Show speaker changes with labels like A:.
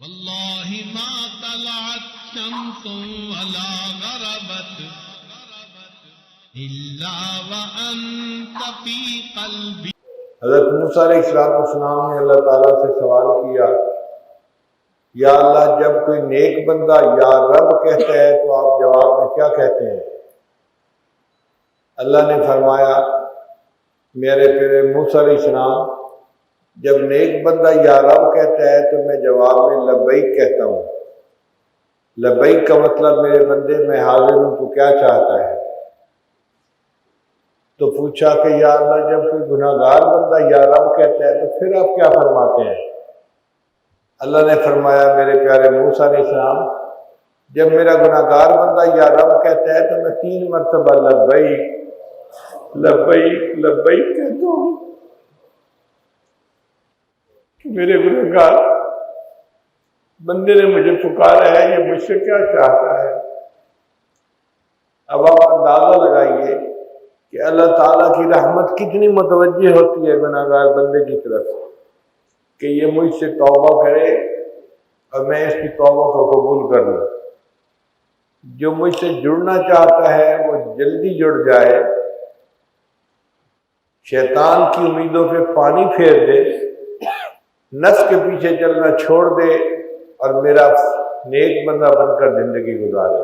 A: واللہ ما طلعت شمس ولا غربت الا وانت فی قلبی۔
B: حضرت موسیٰ علیہ السلام نے اللہ تعالیٰ سے سوال کیا، یا اللہ جب کوئی نیک بندہ یا رب کہتا ہے تو آپ جواب میں کیا کہتے ہیں؟ اللہ نے فرمایا میرے پیارے موسیٰ علیہ السلام، جب نیک بندہ یا رب کہتا ہے تو میں جواب میں لبیک کہتا ہوں۔ لبیک کا مطلب میرے بندے میں حاضر ہوں، تو کیا چاہتا ہے؟ تو پوچھا کہ یا اللہ جب کوئی گناہ گار بندہ یا رب کہتا ہے تو پھر آپ کیا فرماتے ہیں؟ اللہ نے فرمایا میرے پیارے موسیٰ علیہ السلام، جب میرا گناہ گار بندہ یا رب کہتا ہے تو میں 3 مرتبہ لبیک لبیک لبیک کہتا ہوں کہ میرے گناہ گار بندے نے مجھے پکارا ہے، یہ مجھ سے کیا چاہتا ہے؟ اب آپ اندازہ لگائیے کہ اللہ تعالیٰ کی رحمت کتنی متوجہ ہوتی ہے گناہ گار بندے کی طرف کہ یہ مجھ سے توبہ کرے اور میں اس کی توبہ کو قبول کر لوں۔ جو مجھ سے جڑنا چاہتا ہے وہ جلدی جڑ جائے، شیطان کی امیدوں پہ پانی پھیر دے، نفس کے پیچھے چلنا چھوڑ دے اور میرا نیک بندہ بن کر زندگی گزارے۔